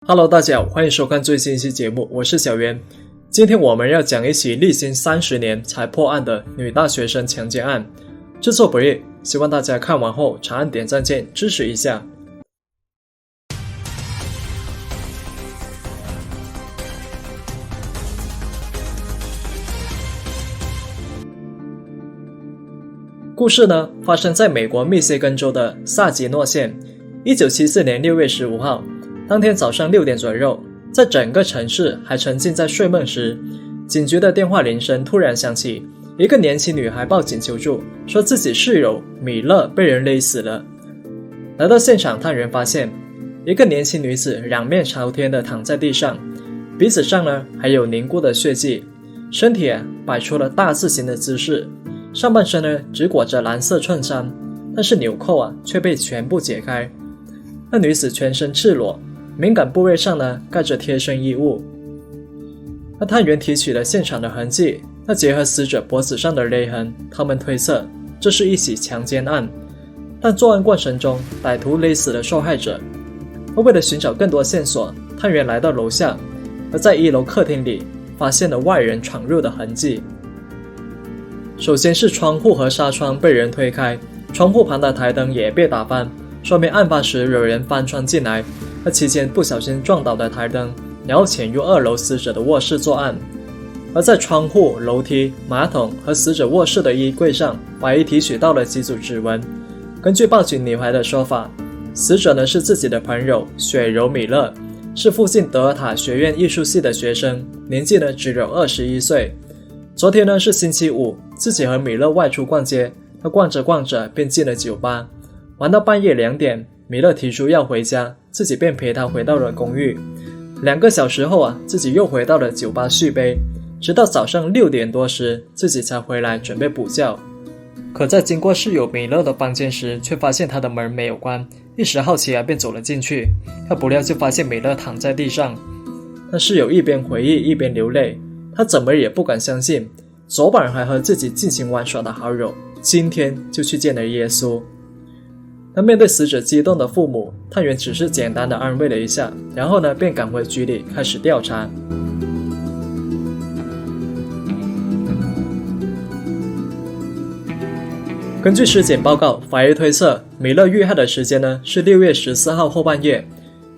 Hello， 大家好，欢迎收看最新一期节目，我是小袁。今天我们要讲一起历经30年才破案的女大学生强奸案，制作不易，希望大家看完后长按点赞键支持一下。故事呢，发生在美国密歇根州的萨吉诺县，1974年6月15号。当天早上6点左右，在整个城市还沉浸在睡梦时，警局的电话铃声突然响起，一个年轻女孩报警求助，说自己室友米勒被人勒死了。来到现场，探员发现一个年轻女子两面朝天的躺在地上，鼻子上呢还有凝固的血迹，身体摆出了大字形的姿势，上半身呢只裹着蓝色衬衫，但是纽扣却被全部解开。那女子全身赤裸，敏感部位上呢盖着贴身衣物。那探员提取了现场的痕迹，那结合死者脖子上的勒痕，他们推测这是一起强奸案。但作案过程中，歹徒勒死了受害者。为了寻找更多线索，探员来到楼下，而在1楼客厅里发现了外人闯入的痕迹。首先是窗户和纱窗被人推开，窗户旁的台灯也被打翻，说明案发时有人翻窗进来，期间不小心撞倒的台灯，然后潜入2楼死者的卧室作案。而在窗户、楼梯、马桶和死者卧室的衣柜上，法医提取到了几组指纹。根据报警女孩的说法，死者呢是自己的朋友雪柔米勒，是附近德尔塔学院艺术系的学生，年纪呢只有21岁。昨天呢是星期五，自己和米勒外出逛街，他逛着逛着便进了酒吧，玩到半夜2点，米勒提出要回家，自己便陪他回到了公寓。2个小时后自己又回到了酒吧续杯，直到早上6点多时，自己才回来准备补觉。可在经过室友米勒的房间时，却发现他的门没有关，一时好奇便走了进去。他不料就发现米勒躺在地上，那室友一边回忆一边流泪，他怎么也不敢相信，昨晚还和自己尽情玩耍的好友，今天就去见了耶稣。那面对死者激动的父母，探员只是简单的安慰了一下，然后呢便赶回局里开始调查。根据尸检报告，法医推测米勒遇害的时间呢是6月14号后半夜，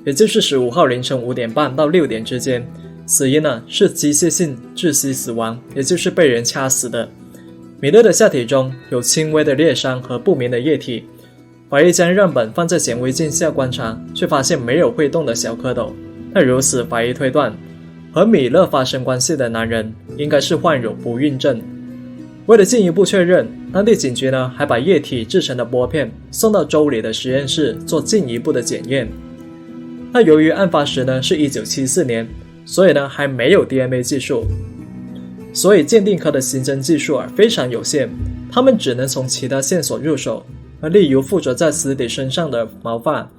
也就是15号凌晨5点半到6点之间。死因呢是机械性窒息死亡，也就是被人掐死的。米勒的下体中有轻微的裂伤和不明的液体。法医将样本放在显微镜下观察，却发现没有会动的小蝌蚪。那如此，法医推断和米勒发生关系的男人应该是患有不孕症。为了进一步确认，当地警局呢还把液体制成的玻片送到州里的实验室做进一步的检验。那由于案发时呢是1974年，所以呢还没有 DNA 技术，所以鉴定科的刑侦技术非常有限，他们只能从其他线索入手，例如附着在死体身上的毛发。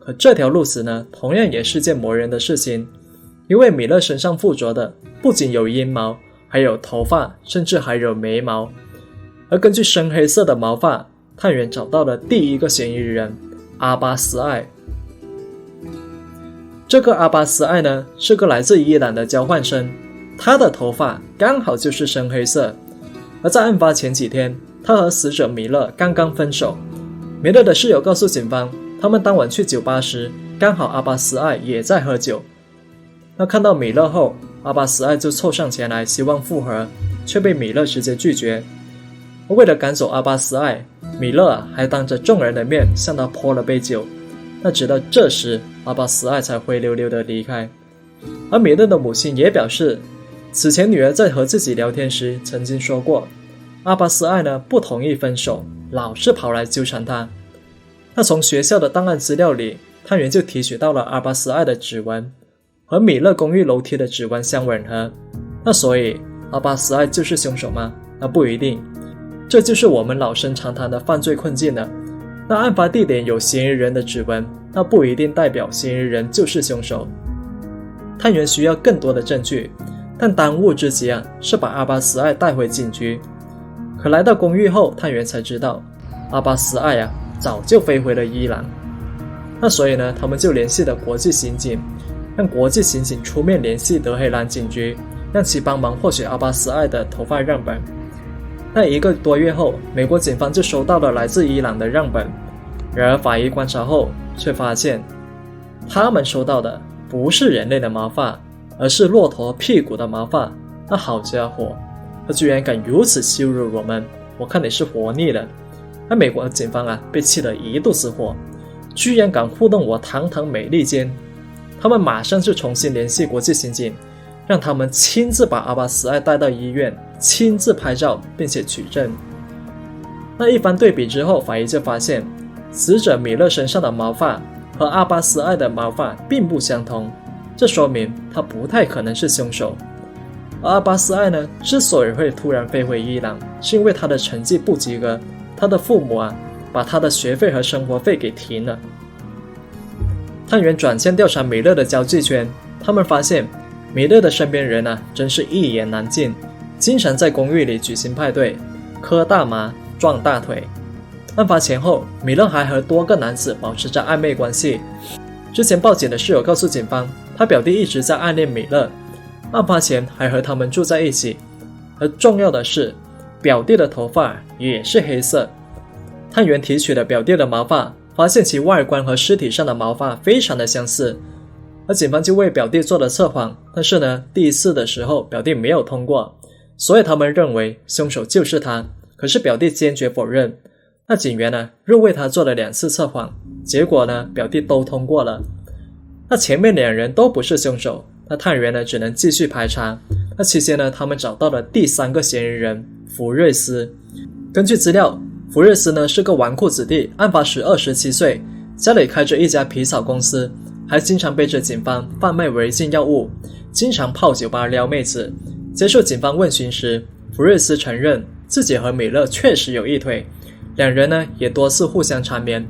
可这条路子呢同样也是件磨人的事情，因为米勒身上附着的不仅有阴毛，还有头发，甚至还有眉毛。而根据深黑色的毛发，探员找到了第一个嫌疑人阿巴斯艾。这个阿巴斯艾呢是个来自伊朗的交换生，他的头发刚好就是深黑色。而在案发前几天，他和死者米勒刚刚分手。米勒的室友告诉警方，他们当晚去酒吧时，刚好阿巴斯艾也在喝酒。那看到米勒后，阿巴斯艾就凑上前来希望复合，却被米勒直接拒绝。为了赶走阿巴斯艾，米勒还当着众人的面向他泼了杯酒。那直到这时，阿巴斯艾才灰溜溜地离开。而米勒的母亲也表示，此前女儿在和自己聊天时曾经说过，阿巴斯艾呢不同意分手，老是跑来纠缠他。那从学校的档案资料里，探员就提取到了阿巴斯艾的指纹和米勒公寓楼梯的指纹相吻合。那所以阿巴斯艾就是凶手吗？那不一定。这就是我们老生常谈的犯罪困境了。那案发地点有嫌疑人的指纹，那不一定代表嫌疑人就是凶手。探员需要更多的证据，但当务之急是把阿巴斯艾带回警局。可来到公寓后，探员才知道阿巴斯艾早就飞回了伊朗。那所以呢，他们就联系了国际刑警，让国际刑警出面联系德黑兰警局，让其帮忙获取阿巴斯艾的头发样本。那1个多月后，美国警方就收到了来自伊朗的样本，然而法医观察后却发现，他们收到的不是人类的毛发，而是骆驼屁股的毛发。那好家伙，他居然敢如此羞辱我们，我看你是活腻了。那美国警方被气得一肚子火，居然敢糊弄我堂堂美利坚。他们马上就重新联系国际刑警，让他们亲自把阿巴斯艾带到医院，亲自拍照并且取证。那一番对比之后，法医就发现死者米勒身上的毛发和阿巴斯艾的毛发并不相同，这说明他不太可能是凶手。而阿巴斯艾呢，之所以会突然飞回伊朗，是因为他的成绩不及格，他的父母把他的学费和生活费给停了。探员转线调查米勒的交际圈，他们发现米勒的身边人真是一言难尽，经常在公寓里举行派对，嗑大麻，撞大腿。案发前后，米勒还和多个男子保持着暧昧关系。之前报警的室友告诉警方，他表弟一直在暗恋米勒，案发前还和他们住在一起。而重要的是，表弟的头发也是黑色。探员提取了表弟的毛发，发现其外观和尸体上的毛发非常的相似，而警方就为表弟做了测谎，但是第一次的时候表弟没有通过，所以他们认为凶手就是他。可是表弟坚决否认。那警员又为他做了2次测谎，结果表弟都通过了。那前面2人都不是凶手，那探员只能继续排查。那期间他们找到了第3个嫌疑人福瑞斯。根据资料，福瑞斯是个纨绔子弟，案发时27岁，家里开着一家皮草公司，还经常背着警方贩卖违禁药物，经常泡酒吧撩妹子。接受警方问询时，福瑞斯承认自己和米勒确实有一腿，2人也多次互相缠绵。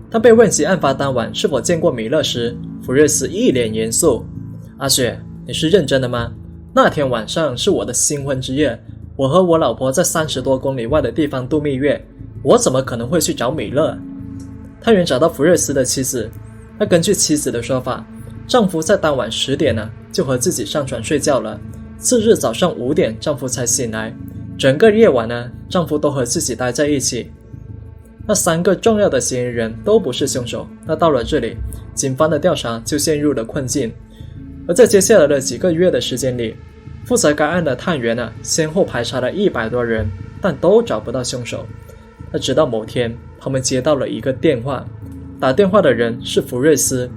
当被问及案发当晚是否见过米勒时，福瑞斯一脸严肃：阿雪，你是认真的吗？那天晚上是我的新婚之夜，我和我老婆在30多公里外的地方度蜜月，我怎么可能会去找米勒？探员找到福瑞斯的妻子，那根据妻子的说法，丈夫在当晚10点就和自己上床睡觉了，次日早上5点丈夫才醒来，整个夜晚丈夫都和自己待在一起。那3个重要的嫌疑人都不是凶手。那到了这里，警方的调查就陷入了困境。而在接下来的几个月的时间里，负责该案的探员先后排查了100多人，但都找不到凶手。那直到某天，他们接到了一个电话，打电话的人是福瑞斯，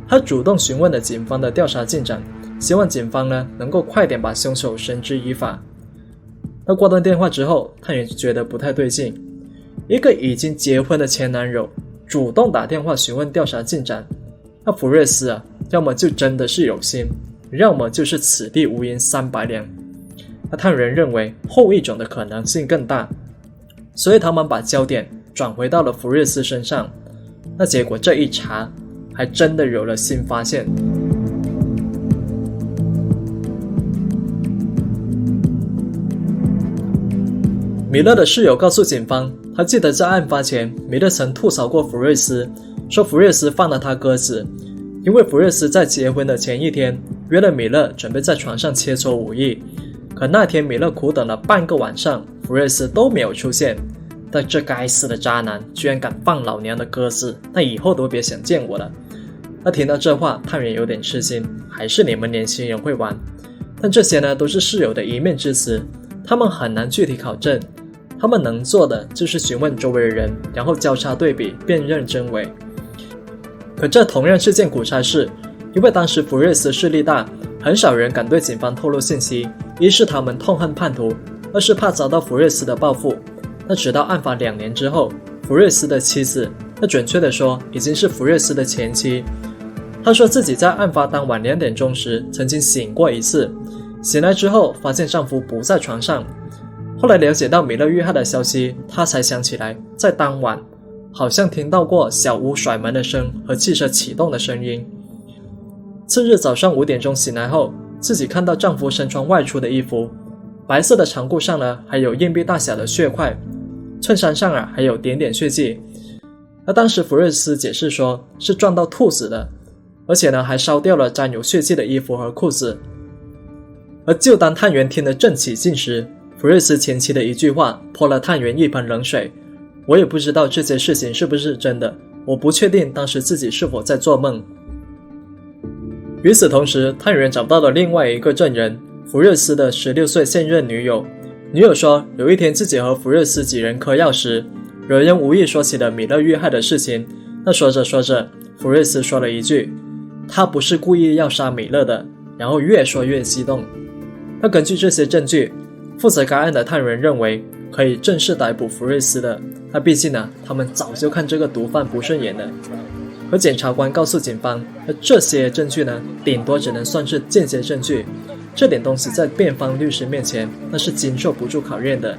他主动询问了警方的调查进展，希望警方能够快点把凶手绳之以法。那挂断电话之后，探员就觉得不太对劲，一个已经结婚的前男友主动打电话询问调查进展，那福瑞斯要么就真的是有心，要么就是此地无银300两。那探员认为后一种的可能性更大，所以他们把焦点转回到了福瑞斯身上。那结果这一查，还真的有了新发现。米勒的室友告诉警方，他记得在案发前，米勒曾吐槽过福瑞斯，说福瑞斯放了他鸽子，因为福瑞斯在结婚的前一天约了米勒准备在床上切磋武艺，可那天米勒苦等了半个晚上，福瑞斯都没有出现。但这该死的渣男居然敢放老娘的鸽子，那以后都别想见我了。那听到这话，探员有点吃惊，还是你们年轻人会玩。但这些都是室友的一面之词，他们很难具体考证，他们能做的就是询问周围人，然后交叉对比，辨认真伪。可这同样是件苦差事，因为当时福瑞斯势力大，很少人敢对警方透露信息，一是他们痛恨叛徒，二是怕遭到福瑞斯的报复。那直到案发2年之后，福瑞斯的妻子，那准确的说已经是福瑞斯的前妻，她说自己在案发当晚2点钟时曾经醒过一次，醒来之后发现丈夫不在床上。后来了解到米勒遇害的消息，她才想起来在当晚好像听到过小屋甩门的声和汽车启动的声音。次日早上5点钟醒来后，自己看到丈夫身穿外出的衣服，白色的长裤上还有硬币大小的血块，衬衫上还有点点血迹。而当时福瑞斯解释说是撞到兔子的，而且呢还烧掉了沾有血迹的衣服和裤子。而就当探员听得正起劲时，福瑞斯前妻的一句话泼了探员一盆冷水：我也不知道这些事情是不是真的，我不确定当时自己是否在做梦。与此同时，探员找到了另外一个证人，福瑞斯的16岁现任女友。女友说，有一天自己和福瑞斯几人嗑药时，有人无意说起了米勒遇害的事情。那说着说着，福瑞斯说了一句：他不是故意要杀米勒的，然后越说越激动。那根据这些证据，负责该案的探员认为可以正式逮捕福瑞斯的。那毕竟呢，他们早就看这个毒贩不顺眼了。而检察官告诉警方，这些证据呢，顶多只能算是间接证据，这点东西在辩方律师面前那是经受不住考验的。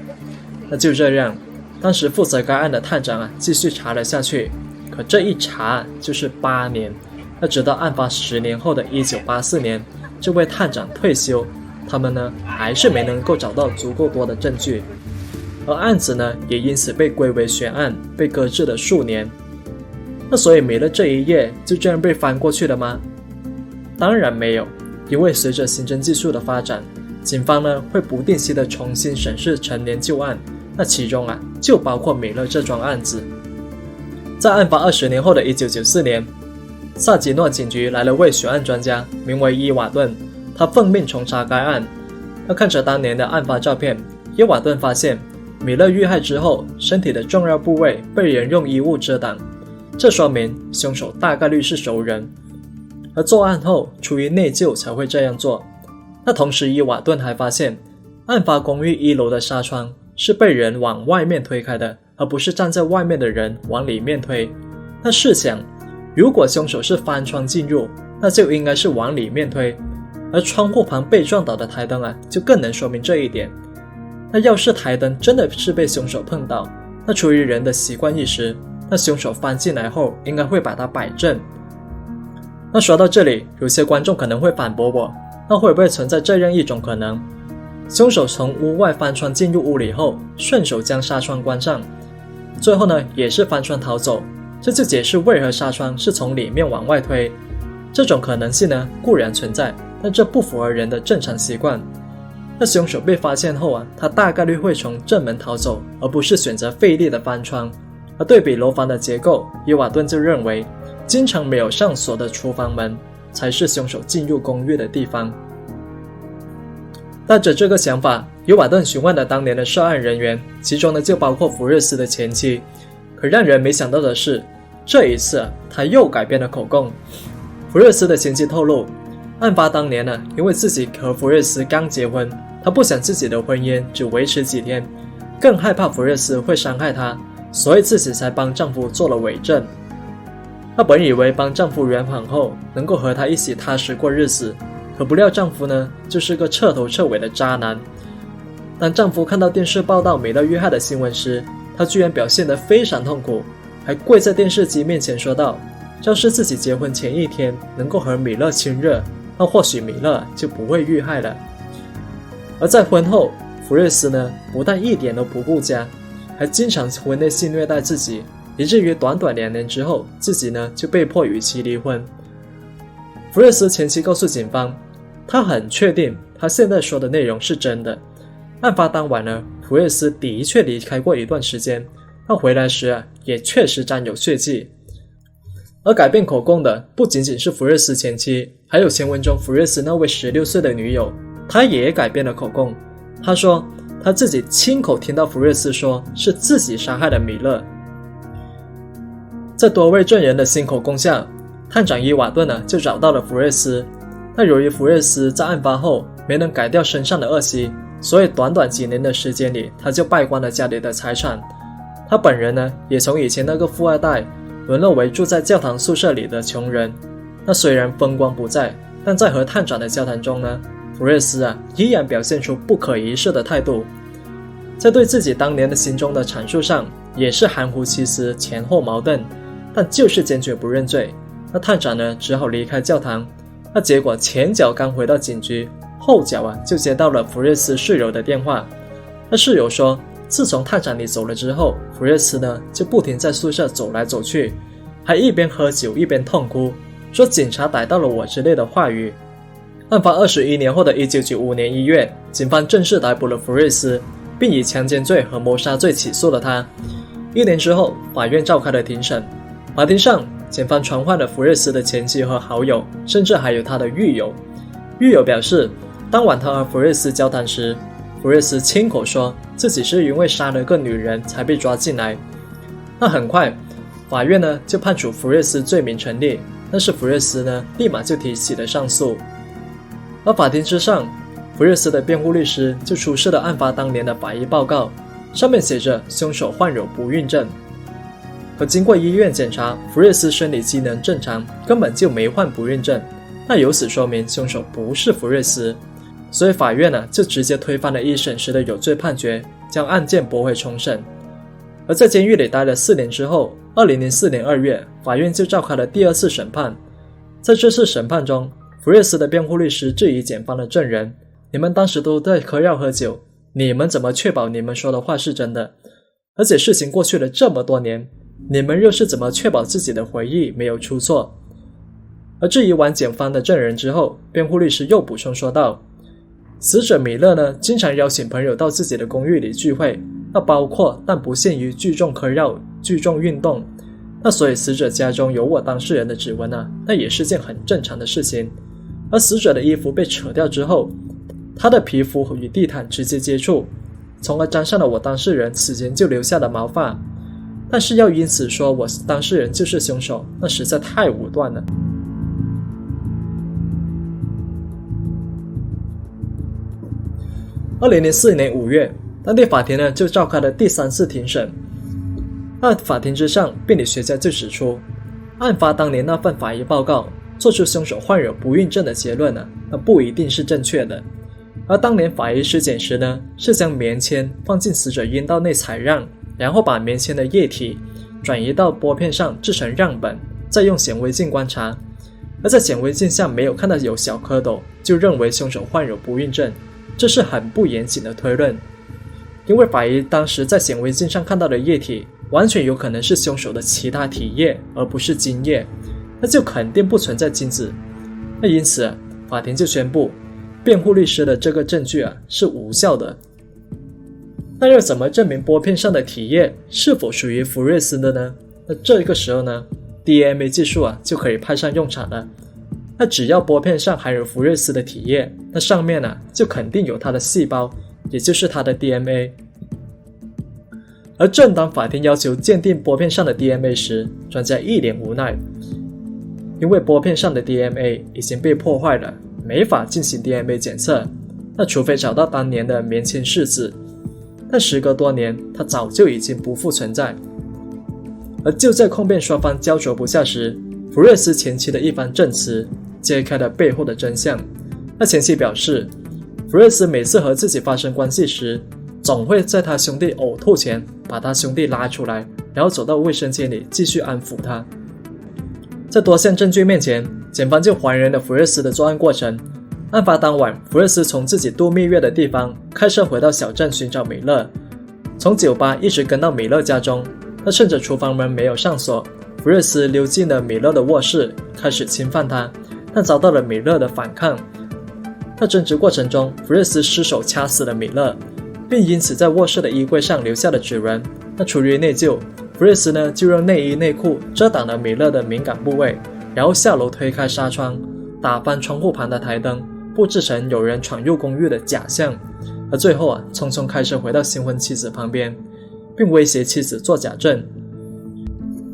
那就这样，当时负责该案的探长继续查了下去，可这一查就是8年。那直到案发10年后的1984年，这位探长退休，他们呢还是没能够找到足够多的证据，而案子呢也因此被归为悬案，被搁置了数年。那所以米勒这一页就这样被翻过去了吗？当然没有，因为随着刑侦技术的发展，警方呢会不定期的重新审视陈年旧案，那其中就包括米勒这桩案子。在案发20年后的1994年，萨吉诺警局来了位悬案专家，名为伊瓦顿，他奉命重查该案。他看着当年的案发照片，伊瓦顿发现米勒遇害之后，身体的重要部位被人用衣物遮挡，这说明凶手大概率是熟人，而作案后出于内疚才会这样做。那同时伊瓦顿还发现，案发公寓1楼的纱窗是被人往外面推开的，而不是站在外面的人往里面推。那试想，如果凶手是翻窗进入，那就应该是往里面推，而窗户旁被撞倒的台灯就更能说明这一点。那要是台灯真的是被凶手碰到，那出于人的习惯意识，那凶手翻进来后应该会把它摆正。那说到这里，有些观众可能会反驳我，那会不会存在这样一种可能，凶手从屋外翻窗进入屋里后，顺手将纱窗关上，最后呢也是翻窗逃走，这就解释为何纱窗是从里面往外推。这种可能性呢固然存在，但这不符合人的正常习惯。那凶手被发现后他大概率会从正门逃走，而不是选择费力的翻窗。而对比楼房的结构，伊瓦顿就认为经常没有上锁的厨房门才是凶手进入公寓的地方。带着这个想法，伊瓦顿询问了当年的涉案人员，其中呢就包括福瑞斯的前妻。可让人没想到的是，这一次他又改变了口供。福瑞斯的前妻透露，案发当年因为自己和福瑞斯刚结婚，她不想自己的婚姻只维持几天，更害怕福瑞斯会伤害她，所以自己才帮丈夫做了伪证。她本以为帮丈夫圆谎后能够和他一起踏实过日子，可不料丈夫呢就是个彻头彻尾的渣男。当丈夫看到电视报道米勒遇害的新闻时，他居然表现得非常痛苦，还跪在电视机面前说道，要是自己结婚前一天能够和米勒亲热，那或许米勒就不会遇害了。而在婚后，福瑞斯呢不但一点都不顾家，还经常婚内性虐待自己，以至于短短2年之后，自己呢就被迫与其离婚。福瑞斯前妻告诉警方，他很确定他现在说的内容是真的。案发当晚呢，福瑞斯的确离开过一段时间，他回来时也确实沾有血迹。而改变口供的不仅仅是福瑞斯前妻，还有前文中福瑞斯那位16岁的女友，她也改变了口供。她说她自己亲口听到福瑞斯说是自己杀害了米勒。在多位证人的新口供下，探长伊瓦顿就找到了福瑞斯。但由于福瑞斯在案发后没能改掉身上的恶习，所以短短几年的时间里，他就败光了家里的财产。他本人呢也从以前那个富二代沦落为住在教堂宿舍里的穷人。那虽然风光不再，但在和探长的交谈中呢，福瑞斯依然表现出不可一世的态度。在对自己当年的行踪的阐述上也是含糊其辞，前后矛盾，但就是坚决不认罪。那探长呢只好离开教堂。那结果前脚刚回到警局，后脚就接到了福瑞斯室友的电话。那室友说，自从探长你走了之后，福瑞斯呢就不停在宿舍走来走去，还一边喝酒一边痛哭，说警察逮到了我之类的话语。案发21年后的1995年1月，警方正式逮捕了福瑞斯，并以强奸罪和谋杀罪起诉了他。1年之后，法院召开了庭审。法庭上，检方传唤了福瑞斯的前妻和好友，甚至还有他的狱友。狱友表示，当晚他和福瑞斯交谈时，福瑞斯亲口说自己是因为杀了个女人才被抓进来。那很快，法院呢就判处福瑞斯罪名成立，但是福瑞斯呢立马就提起了上诉。而法庭之上，福瑞斯的辩护律师就出示了案发当年的法医报告，上面写着凶手患有不孕症。可经过医院检查，福瑞斯生理机能正常，根本就没患不孕症，那由此说明凶手不是福瑞斯。所以法院呢就直接推翻了一审时的有罪判决，将案件驳回重审。而在监狱里待了4年之后，2004年2月，法院就召开了第2次审判。在这次审判中，福瑞斯的辩护律师质疑检方的证人，你们当时都在嗑药喝酒，你们怎么确保你们说的话是真的？而且事情过去了这么多年，你们又是怎么确保自己的回忆没有出错？而质疑完检方的证人之后，辩护律师又补充说道，死者米勒呢，经常邀请朋友到自己的公寓里聚会，那包括但不限于聚众嗑药、聚众运动。那所以死者家中有我当事人的指纹啊，那也是件很正常的事情。而死者的衣服被扯掉之后，他的皮肤与地毯直接接触，从而沾上了我当事人此前就留下的毛发。但是要因此说我当事人就是凶手，那实在太武断了。2004年5月，当地法庭呢就召开了第3次庭审。那法庭之上，辩理学家就指出，案发当年那份法医报告做出凶手患有不孕症的结论呢，那不一定是正确的。而当年法医尸检时呢，是将棉签放进死者阴道内采样，然后把棉签的液体转移到玻片上制成样本，再用显微镜观察。而在显微镜下没有看到有小蝌蚪，就认为凶手患有不孕症，这是很不严谨的推论。因为法医当时在显微镜上看到的液体完全有可能是凶手的其他体液，而不是精液，那就肯定不存在精子。那因此法庭就宣布辩护律师的这个证据是无效的。那要怎么证明玻片上的体液是否属于福瑞斯的呢？那这个时候呢 DNA 技术就可以派上用场了。那只要玻片上含有福瑞斯的体液，那上面就肯定有他的细胞，也就是他的 DNA。而正当法庭要求鉴定玻片上的 DNA 时，专家一脸无奈，因为玻片上的 DNA 已经被破坏了，没法进行 DNA 检测，那除非找到当年的棉签试纸，但时隔多年，它早就已经不复存在。而就在控辩双方焦灼不下时，福瑞斯前妻的一番证词揭开了背后的真相。那前妻表示，福瑞斯每次和自己发生关系时，总会在他兄弟呕吐前把他兄弟拉出来，然后走到卫生间里继续安抚他。在多项证据面前，检方就还原了福瑞斯的作案过程。案发当晚，福瑞斯从自己度蜜月的地方开车回到小镇寻找米勒，从酒吧一直跟到米勒家中。他趁着厨房门没有上锁，福瑞斯溜进了米勒的卧室，开始侵犯他，但遭到了米勒的反抗。在争执过程中，福瑞斯失手掐死了米勒，并因此在卧室的衣柜上留下了指纹。那出于内疚，福瑞斯就用内衣内裤遮挡了米勒的敏感部位，然后下楼推开纱窗，打翻窗户旁的台灯，布置成有人闯入公寓的假象。而最后匆匆开车回到新婚妻子旁边，并威胁妻子做假证。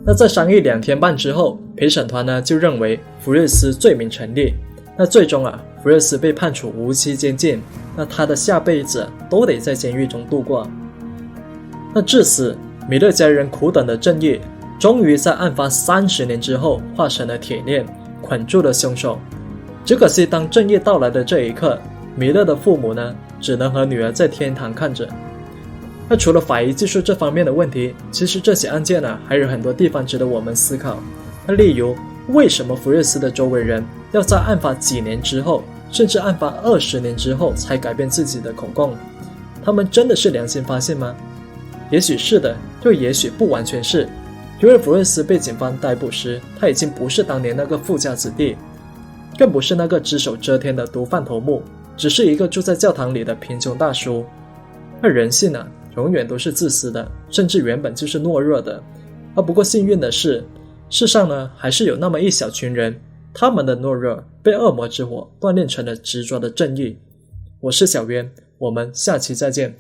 那在商议2天半之后，陪审团就认为福瑞斯罪名成立。那最终福瑞斯被判处无期监禁，那他的下辈子都得在监狱中度过。那至此，米勒家人苦等的正义终于在案发30年之后化成了铁链，捆住了凶手。只可惜当正义到来的这一刻，米勒的父母只能和女儿在天堂看着。那除了法医技术这方面的问题，其实这起案件还有很多地方值得我们思考。那例如，为什么福瑞斯的周围人要在案发几年之后，甚至案发20年之后才改变自己的口供？他们真的是良心发现吗？也许是的，又也许不完全是。因为弗瑞斯被警方逮捕时，他已经不是当年那个富家子弟，更不是那个只手遮天的毒贩头目，只是一个住在教堂里的贫穷大叔。而人性啊，永远都是自私的，甚至原本就是懦弱的。而不过幸运的是，世上呢还是有那么一小群人，他们的懦弱被恶魔之火锻炼成了执着的正义。我是小渊，我们下期再见。